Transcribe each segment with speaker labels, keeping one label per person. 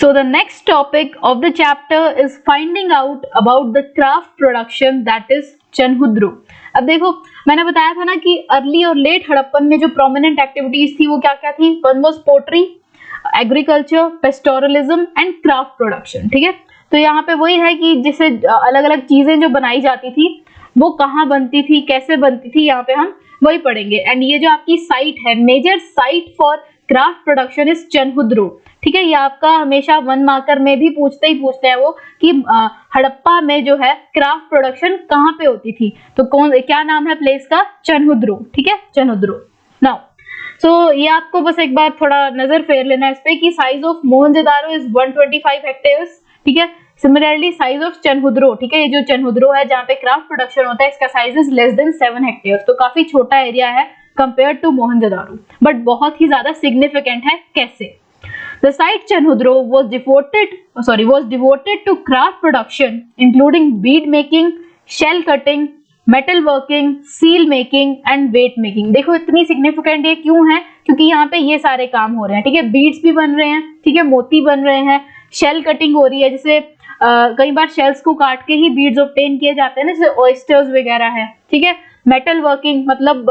Speaker 1: So the next topic of the chapter is finding out about the craft production that is Chanhudaro. अब देखो मैंने बताया था ना कि अर्ली और लेट हड़प्पन में जो प्रोमिनेंट एक्टिविटीज थी वो क्या क्या थी। One was pottery, agriculture, pastoralism and craft production. ठीक है, तो यहाँ पे वही है कि जिसे अलग अलग चीजें जो बनाई जाती थी वो कहाँ बनती थी, कैसे बनती थी, यहाँ पे हम वही पढ़ेंगे। एंड ये जो आपकी साइट है, major site for craft production is Chanhudaro. ठीक है, ये आपका हमेशा 1 मार्कर में भी पूछते हैं वो कि हड़प्पा में जो है क्राफ्ट प्रोडक्शन कहाँ पे होती थी, तो क्या नाम है प्लेस का? चनहुद्रो। ठीक है, चनहुद्रो। नाउ सो ये आपको बस एक बार थोड़ा नजर फेर लेना है इस पे कि size of Mohenjodaro is 125 hectares. ठीक है, सिमिलरली साइज ऑफ चनहुद्रो, ठीक है, ये जो चनहुद्रो है जहाँ पे क्राफ्ट प्रोडक्शन होता है, इसका size is less than 7 hectares, तो काफी छोटा एरिया है कंपेयर टू मोहनजोदारो, बट बहुत ही ज्यादा सिग्निफिकेंट है। कैसे? The site Chanhudro was devoted to craft production, including bead making, shell cutting, metal working, seal making and weight making। देखो इतनी सिग्निफिकेंट ये क्यों है? क्योंकि यहाँ पे ये सारे काम हो रहे हैं। ठीक है, बीड्स भी बन रहे हैं, ठीक है, मोती बन रहे हैं, शेल कटिंग हो रही है, जैसे कई बार शेल्स को काट के ही बीड्स ऑब्टेन किए जाते हैं ना, जैसे ऑयस्टर्स वगैरह है। ठीक है, मेटल वर्किंग मतलब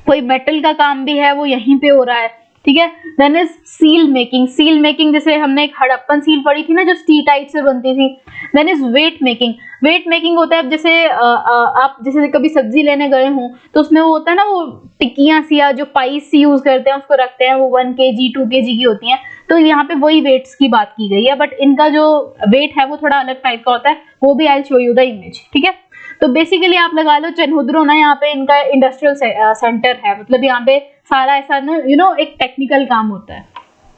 Speaker 1: कोई मेटल का काम भी है वो यहीं पे हो रहा है। ठीक है, then is seal making. Seal making जैसे हमने एक हड़प्पन सील पढ़ी थी ना जो स्टीटाइट से बनती थी। Then is weight making. Weight making होता है जैसे आप जैसे कभी सब्जी लेने गए हो तो उसमें वो होता है ना, वो टिक्कियां सी या जो पाइस सी यूज करते हैं उसको रखते हैं, वो 1 kg 2 kg की होती हैं, तो यहाँ पे वही वेट्स की बात की गई है, बट इनका जो वेट है वो थोड़ा अलग टाइप का होता है, वो भी I show you the image. ठीक है, तो बेसिकली आप लगा लो चनहुद्रो ना यहाँ पे इनका इंडस्ट्रियल सेंटर है, मतलब यहाँ पे सारा ऐसा ना एक टेक्निकल काम होता है,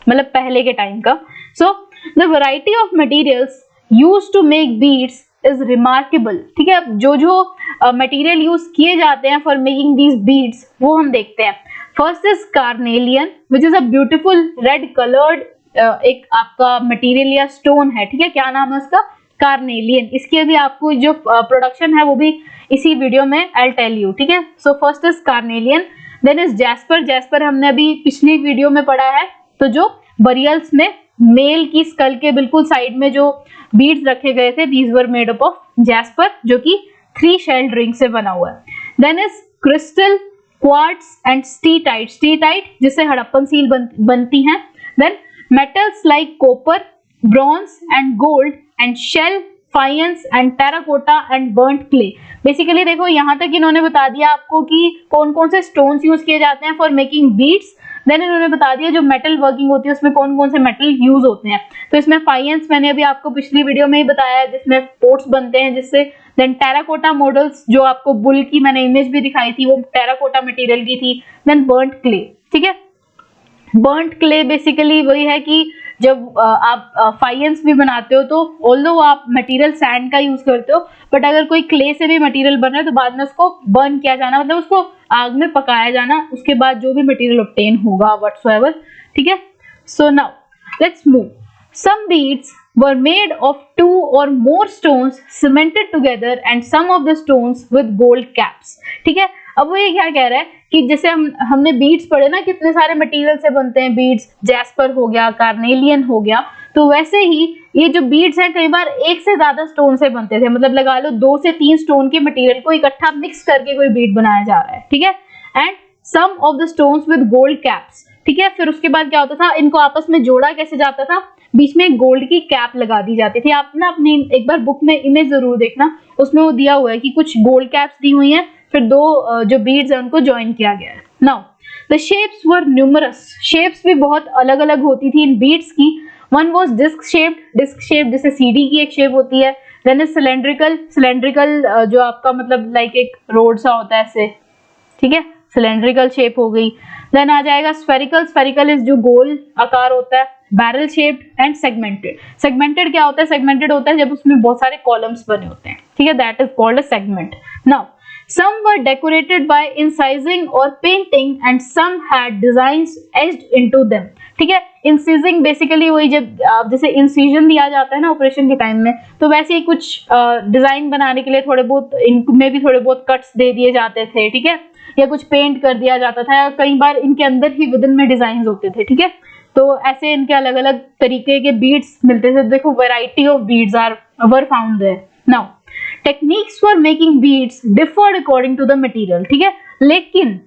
Speaker 1: मतलब पहले के टाइम का। So the variety of materials used to make beads is remarkable. ठीक है, अब जो मटेरियल यूज किए जाते हैं फॉर मेकिंग दीज बीड्स वो हम देखते हैं। First is carnelian which is a beautiful red coloured एक आपका मटेरियल या स्टोन है। ठीक है, क्या नाम है उसका? कार्नेलियन। इसकी अभी आपको जो प्रोडक्शन है वो भी इसी वीडियो में आई टेल यू। ठीक है, so first is carnelian, then is jasper. Jasper हमने अभी पिछली वीडियो में पढ़ा है, तो जो बरियल्स में मेल की स्कल के बिल्कुल साइड में जो बीड्स रखे गए थे, these were made up of jasper, जो कि 3 शेल्ड रिंग से बना हुआ है। Then is crystal, quartz and steatite. Steatite जिससे हड़प्पन सील बनती हैं। Then metals like copper, bronze and gold and shell, faience and terracotta and burnt clay. Basically देखो यहाँ तक इन्होंने बता दिया आपको कि कौन कौन से स्टोन्स यूज किए जाते हैं फॉर मेकिंग बीड्स। देन इन्होंने बता दिया जो मेटल वर्किंग होती है उसमें कौन कौन से मेटल यूज होते हैं। तो इसमें फाइंस मैंने अभी आपको पिछली वीडियो में ही बताया है जिसमें पोर्ट्स बनते हैं जिससे। देन टेराकोटा मॉडल्स, जो आपको बुल की मैंने इमेज भी दिखाई थी वो टेराकोटा मटेरियल की थी। Then burnt clay. ठीक है, बर्न्ट क्ले बेसिकली वही है कि जब आप फाइंस भी बनाते हो तो ऑल्दो आप मटेरियल सैंड का यूज करते हो, बट अगर कोई क्ले से भी मटेरियल बन रहा है तो बाद में उसको बर्न किया जाना, मतलब उसको आग में पकाया जाना, उसके बाद जो भी मटेरियल ऑब्टेन होगा व्हाटसोएवर। ठीक है, so now let's move. Some beads were made of 2 or more stones cemented together and some of the stones with gold caps। ठीक है, अब वो ये क्या कह रहा है कि जैसे हमने बीड्स पढ़े ना कितने सारे मटेरियल से बनते हैं बीड्स, जैस्पर हो गया, कार्नेलियन हो गया, तो वैसे ही ये जो बीड्स हैं कई बार एक से ज्यादा स्टोन से बनते थे, मतलब लगा लो 2 से 3 स्टोन के मटेरियल को इकट्ठा मिक्स करके कोई बीड बनाया जा रहा है। ठीक है, and some of the stones with gold caps. ठीक है, फिर उसके बाद क्या होता था, इनको आपस में जोड़ा कैसे जाता था, बीच में गोल्ड की कैप लगा दी जाती थी। आप ना अपनी एक बार बुक में इमेज जरूर देखना, उसमें वो दिया हुआ है कि कुछ गोल्ड कैप्स दी हुई हैं, फिर 2 जो बीड्स हैं उनको ज्वाइन किया गया है। Now the shapes were numerous. Shapes भी बहुत अलग अलग होती थी इन बीड्स की। वन वाज डिस्क शेप्ड जैसे सीडी की एक शेप होती है। देन इज सिलेंड्रिकल जो आपका मतलब लाइक एक रोड सा होता है ऐसे। ठीक है, सिलेंड्रिकल शेप हो गई। देन आ जाएगा स्फेरिकल इज जो गोल आकार होता है। बैरल शेप्ड एंड सेगमेंटेड क्या होता है? सेगमेंटेड होता है जब उसमें बहुत सारे कॉलम्स बने होते हैं। ठीक है, that is called a segment. Now some were decorated by incising or painting and some had designs etched into them। ठीक है, इंसिजिंग बेसिकली वही जब जैसे इंसिजन दिया जाता है ना ऑपरेशन के टाइम में, तो वैसे ही कुछ डिजाइन बनाने के लिए थोड़े बहुत इनमें भी थोड़े बहुत कट्स दे दिए जाते थे। ठीक है, या कुछ पेंट कर दिया जाता था, या कई बार इनके अंदर ही विद इन में डिजाइन होते थे। ठीक है, तो ऐसे इनके अलग अलग तरीके के बीड्स मिलते थे। देखो variety of beads were found there. Now techniques for making beads differed according to the material, ठीक है। लेकिन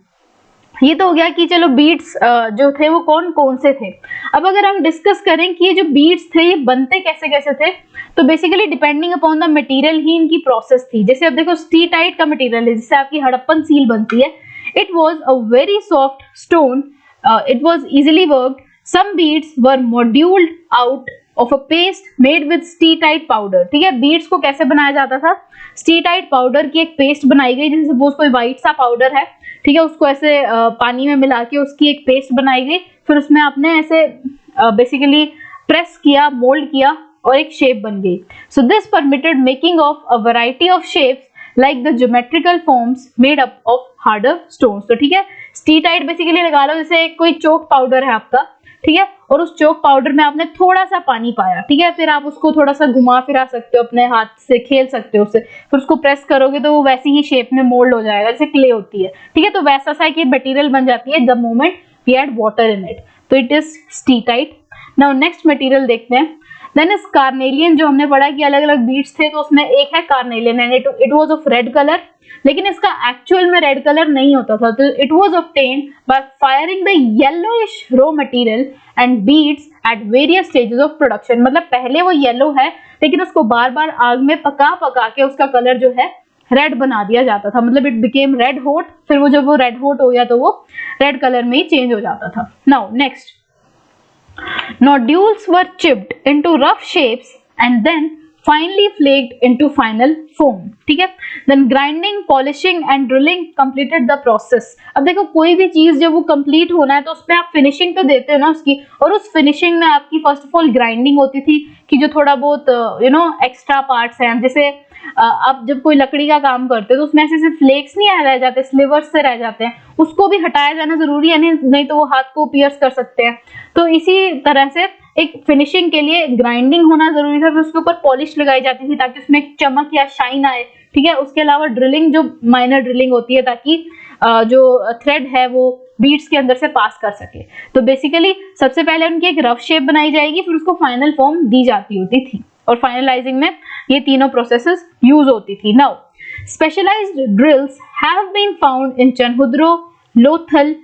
Speaker 1: ये तो हो गया कि चलो बीड्स जो थे वो कौन कौन से थे। अब अगर हम डिस्कस करें कि ये जो बीड्स थे ये बनते कैसे कैसे थे, तो basically depending upon the material ही इनकी प्रोसेस थी। जैसे अब देखो स्टीटाइट का मटेरियल है जिससे आपकी हड़प्पन सील बनती है। It was a very soft stone, it was easily worked. Some beads were moulded out of a paste made with steatite powder, ठीक है। बीड्स को कैसे बनाया जाता था, स्टीटाइट पाउडर की एक पेस्ट बनाई गई, जैसे सपोज कोई व्हाइट सा पाउडर है, ठीक है, उसको ऐसे पानी में मिला के उसकी एक पेस्ट बनाई गई, फिर उसमें आपने ऐसे बेसिकली प्रेस किया, मोल्ड किया और एक शेप बन गई। So this permitted making of a variety of shapes like the geometrical forms made up of harder stones. तो ठीक है, स्टीटाइट बेसिकली लगा लो जैसे कोई चोक पाउडर है आपका, ठीक है, और उस चोक पाउडर में आपने थोड़ा सा पानी पाया, ठीक है, फिर आप उसको थोड़ा सा घुमा फिरा सकते हो, अपने हाथ से खेल सकते हो उससे, फिर उसको प्रेस करोगे तो वो वैसी ही शेप में मोल्ड हो जाएगा जैसे क्ले होती है, ठीक है। तो वैसा सा एक मटेरियल बन जाती है the moment we add water in it, तो it is steatite. Now next material देखते हैं। देन इज कार्नेलियन, जो हमने पढ़ा कि अलग अलग बीड्स थे, तो उसमें एक है carnelian and it was of red colour, लेकिन इसका एक्चुअल में रेड कलर नहीं होता था। तो it was obtained by firing the yellowish raw material and beads at various stages of production. मतलब पहले वो येलो है लेकिन उसको बार बार आग में पका पका के उसका कलर जो है रेड बना दिया जाता था, मतलब इट बिकेम रेड हॉट। फिर वो जब वो रेड हॉट हो गया तो वो रेड कलर में ही चेंज हो जाता था। Now next, nodules were chipped into rough shapes and then finely flaked into final foam, ठीक है। Then grinding, polishing and drilling completed the process। अब देखो कोई भी चीज जब वो कंप्लीट होना है तो उसमें आप फिनिशिंग तो देते हो ना उसकी, और उस फिनिशिंग में आपकी फर्स्ट ऑफ ऑल ग्राइंडिंग होती थी कि जो थोड़ा बहुत एक्स्ट्रा पार्ट्स हैं, जैसे आप जब कोई लकड़ी का काम करते हो तो उसमें ऐसे फ्लेक्स नहीं रह जाते, स्लिवर्स से रह जाते हैं, उसको भी हटाया जाना जरूरी है, नहीं तो वो हाथ को पियर्स कर सकते हैं। तो इसी तरह से एक फिनिशिंग के लिए ग्राइंडिंग होना जरूरी था, फिर उसके ऊपर पॉलिश लगाई जाती थी ताकि उसमें एक चमक या शाइन आए, ठीक है। उसके अलावा ड्रिलिंग, जो माइनर ड्रिलिंग होती है ताकि जो थ्रेड है वो बीड्स के अंदर से पास कर सके। तो बेसिकली सबसे पहले उनकी एक रफ शेप बनाई जाएगी, फिर उसको फाइनल फॉर्म दी जाती होती थी, और फाइनलाइजिंग में ये तीनों प्रोसेसेस यूज होती थी। Now specialised drills have been found in Chanhudaro, Lothal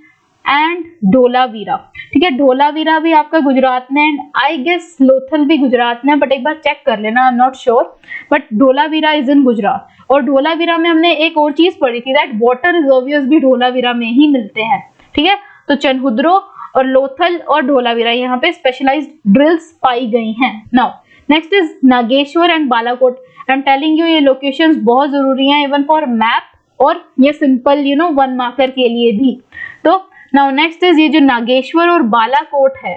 Speaker 1: and Dholavira, ठीक है। ढोलावीरा भी आपका गुजरात में एंड आई गेस लोथल भी गुजरात में, बट एक बार चेक कर लेना, I am not sure, but Dholavira is in Gujarat. और ढोलावीरा में हमने एक और चीज पढ़ी थी दैट वाटर रिजर्वियर्स भी ढोलावीरा में ही मिलते हैं, ठीक है। तो चनहुद्रो और लोथल और ढोलावीरा यहाँ पे स्पेशलाइज्ड ड्रिल्स पाई गई हैं। Now next is Nageshwar and Balakot. I am telling you ये लोकेशंस बहुत जरूरी हैं इवन फॉर मैप और ये सिंपल वन मार्कर के लिए भी। तो नाउ नेक्स्ट इज ये जो नागेश्वर और बालाकोट है,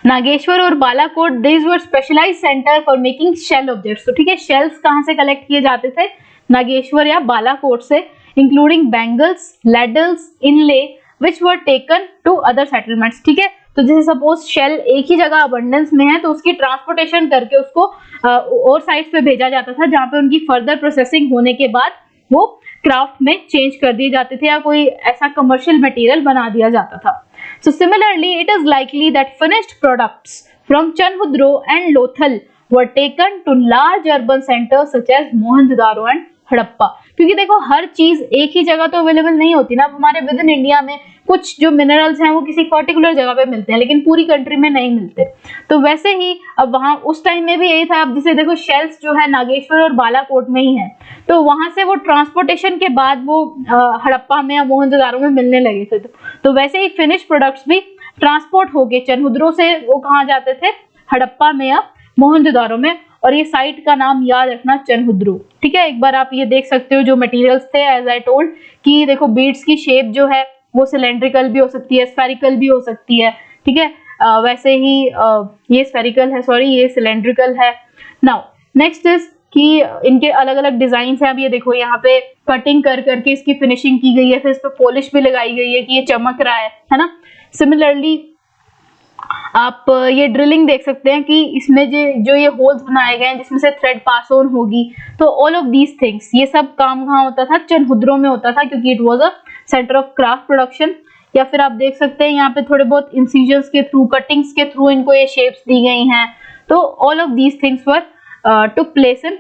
Speaker 1: नागेश्वर और Balakot, these were specialised centre for making shell objects. तो ठीक है, शेल्स कहाँ से कलेक्ट किए जाते थे, नागेश्वर या बालाकोट से, including bangles, ladles, inlay which were taken to other settlements, ठीक है। तो जैसे सपोज शेल एक ही जगह अबंडेंस में है तो उसकी ट्रांसपोर्टेशन करके उसको और साइड्स पे भेजा जाता था जहाँ पे उनकी फर्दर प्रोसेसिंग होने के बाद वो क्राफ्ट में चेंज कर दिए जाते थे या कोई ऐसा कमर्शियल मटेरियल बना दिया जाता था। So similarly, it is likely that finished products from Chanhudro and Lothal were taken to large urban centers such as Mohenjo-daro and Harappa. क्योंकि देखो हर चीज एक ही जगह तो अवेलेबल नहीं होती ना, हमारे विद इन इंडिया में कुछ जो मिनरल्स हैं वो किसी पर्टिकुलर जगह पे मिलते हैं लेकिन पूरी कंट्री में नहीं मिलते। तो वैसे ही अब वहां उस टाइम में भी यही था। अब जैसे देखो शेल्स जो है नागेश्वर और बालाकोट में ही है, तो वहां से वो ट्रांसपोर्टेशन के बाद वो हड़प्पा में या मोहनजोदारो में मिलने लगे थे। तो वैसे ही फिनिश प्रोडक्ट्स भी ट्रांसपोर्ट हो गए चनहुद्रो से, वो कहाँ जाते थे, हड़प्पा में या मोहनजोदारो में। और ये साइट का नाम याद रखना, चनहुद्रो, ठीक है। एक बार आप ये देख सकते हो जो मटेरियल्स थे, एज आई टोल्ड कि देखो बीड्स की शेप जो है वो सिलेंड्रिकल भी हो सकती है, स्फेरिकल भी हो सकती है, ठीक है। वैसे ही ये स्फेरिकल है, सॉरी ये सिलेंड्रिकल है। नाउ नेक्स्ट इज कि इनके अलग अलग डिजाइन है। अब ये देखो यहाँ पे कटिंग कर करके इसकी फिनिशिंग की गई है, फिर इस पे पॉलिश भी लगाई गई है कि ये चमक रहा है ना। सिमिलरली आप ये ड्रिलिंग देख सकते हैं कि इसमें जो ये होल्स बनाए गए हैं जिसमें से थ्रेड पास ऑन होगी। तो ऑल ऑफ दीज थिंग्स, ये सब काम कहाँ होता था, चनहुद्रो में होता था, क्योंकि it was a centre of craft production. या फिर आप देख सकते हैं यहाँ पे थोड़े बहुत इंसिजन्स के थ्रू, कटिंग्स के थ्रू इनको ये शेप्स दी गई हैं। तो all of these things were took place in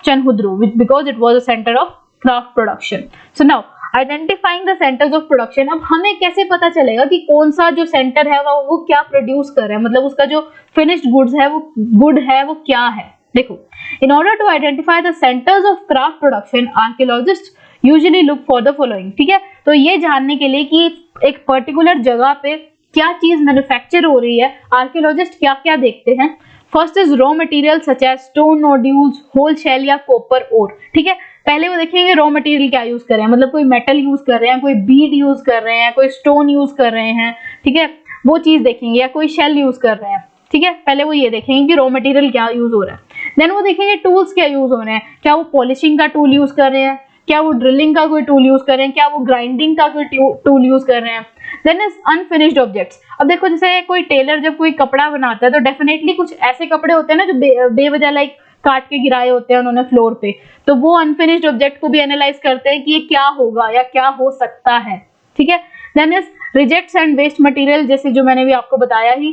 Speaker 1: Chanhudru because it was a center of craft production. So now identifying the centers of production, अब हमें कैसे पता चलेगा कि कौन सा जो सेंटर है वो क्या प्रोड्यूस कर रहा है, मतलब उसका जो फिनिश्ड गुड्स है वो गुड है वो क्या है। देखो, in order to identify the centers of craft production, archaeologists usually look for the following। ठीक है, तो ये जानने के लिए कि एक पर्टिकुलर जगह पे क्या चीज मैन्युफैक्चर हो रही है, आर्कियोलॉजिस्ट क्या क्या देखते हैं। First is raw material such as stone nodules, whole shell या कॉपर ओर। ठीक है, पहले वो देखेंगे रॉ मटेरियल क्या यूज कर रहे हैं, मतलब कोई मेटल यूज कर रहे हैं, कोई बीड यूज कर रहे हैं, कोई स्टोन यूज कर रहे हैं। ठीक है, वो चीज देखेंगे, या कोई शेल यूज कर रहे हैं। ठीक है, पहले वो ये देखेंगे कि रॉ मटेरियल क्या यूज हो रहा है। देन वो देखेंगे टूल्स क्या यूज हो रहे हैं, क्या वो पॉलिशिंग का टूल यूज कर रहे हैं, क्या वो ड्रिलिंग का कोई टूल यूज कर रहे हैं, क्या वो ग्राइंडिंग का कोई टूल यूज कर रहे हैं। Then is unfinished objects. अब देखो, जैसे कोई टेलर जब कोई कपड़ा बनाता है तो डेफिनेटली कुछ ऐसे कपड़े होते हैं ना जो बेवजह लाइक काट के गिराए होते हैं उन्होंने फ्लोर पे, तो वो अनफिनिश्ड ऑब्जेक्ट को भी एनालाइज करते हैं कि ये क्या होगा या क्या हो सकता है। ठीक है, then is rejects and waste material, जैसे जो मैंने भी आपको बताया ही।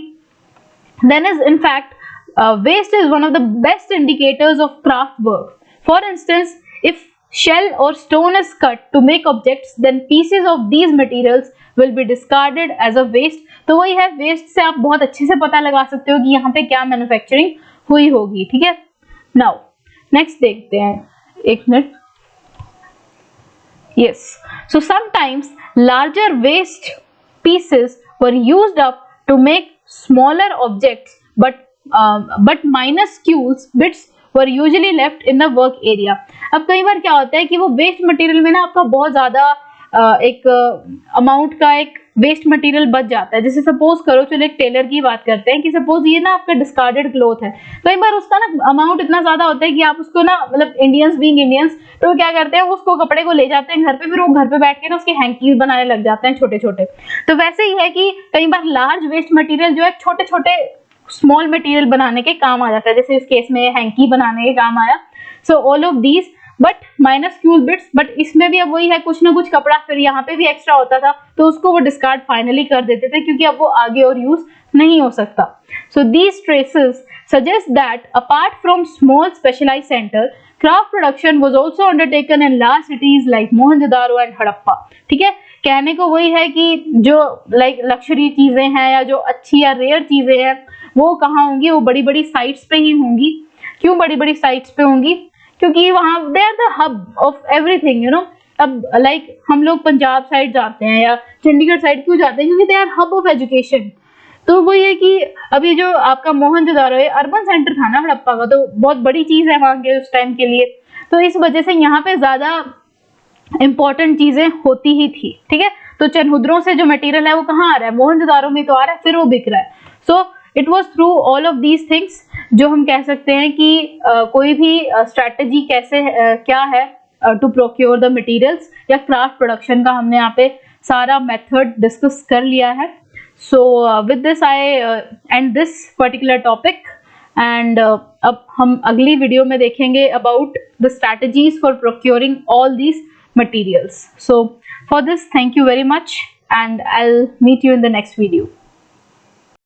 Speaker 1: Then is in fact waste is one of the best indicators of craft work. For instance, if shell or stone is cut to make objects, then pieces of these materials will be discarded as a waste. तो वही है, waste से आप बहुत अच्छे से पता लगा सकते हो कि यहाँ पे क्या मैन्युफैक्चरिंग हुई होगी। ठीक है, नाउ नेक्स्ट देखते हैं, एक minute. Yes, so sometimes larger waste pieces were used up to make smaller objects, but minuscule bits were usually left in the work area. अब कई बार क्या होता है कि वो वेस्ट मटेरियल में ना आपका बहुत ज्यादा एक अमाउंट का एक वेस्ट मटेरियल बच जाता है। जैसे सपोज करो, चलो एक टेलर की बात करते हैं कि सपोज ये ना आपका डिस्कार्डेड क्लॉथ है, कई बार उसका ना अमाउंट इतना ज्यादा होता है कि आप उसको ना, मतलब इंडियंस बीइंग इंडियंस, तो क्या करते हैं उसको कपड़े को ले जाते हैं घर पे, फिर वो घर पे बैठ के ना उसके हैंकीज बनाने लग जाते हैं छोटे छोटे। तो वैसे ही है कि कई बार लार्ज वेस्ट मटेरियल जो है छोटे छोटे स्मॉल मटेरियल बनाने के काम आ जाता है, जैसे इस केस में हैंकी बनाने के काम आया। So all of these but minuscule bits, but इसमें भी अब वही है, कुछ ना कुछ कपड़ा फिर यहाँ पे भी एक्स्ट्रा होता था तो उसको वो डिस्कार्ड फाइनली कर देते थे क्योंकि अब वो आगे और यूज नहीं हो सकता। So these traces suggest that apart from small specialised centre, craft production was also undertaken in large cities like Mohenjodaro and Harappa. ठीक है, कहने को वही है कि जो लाइक लग्जरी चीजें हैं या जो अच्छी या रेयर चीजें हैं वो कहाँ होंगी, वो बड़ी बड़ी साइट्स पे ही होंगी। क्यों बड़ी बड़ी साइट्स पे होंगी? क्योंकि वहां they are the hub of everything, you know. अब लाइक हम लोग पंजाब साइड जाते हैं या चंडीगढ़ साइड क्यों जाते हैं? क्योंकि they are hub of education. तो वो ये कि अभी जो आपका मोहनजोदारो है अर्बन सेंटर था ना हड़प्पा का, तो बहुत बड़ी चीज है वहां के उस टाइम के लिए, तो इस वजह से यहाँ पे ज्यादा इंपॉर्टेंट चीजें होती ही थी। ठीक है, तो चनहुद्रों से जो मटेरियल है वो कहाँ आ रहा है? मोहनजोदारो में तो आ रहा है, फिर वो बिक रहा है। So it was through all of these things जो हम कह सकते हैं कि कोई भी स्ट्रैटेजी कैसे क्या है टू प्रोक्योर द मटेरियल्स या क्राफ्ट प्रोडक्शन का हमने यहाँ पे सारा मेथड डिस्कस कर लिया है। So with this I and this particular topic and अब हम अगली वीडियो में देखेंगे about the strategies for procuring all these materials. So for this, thank you very much and I'll meet you in the next video.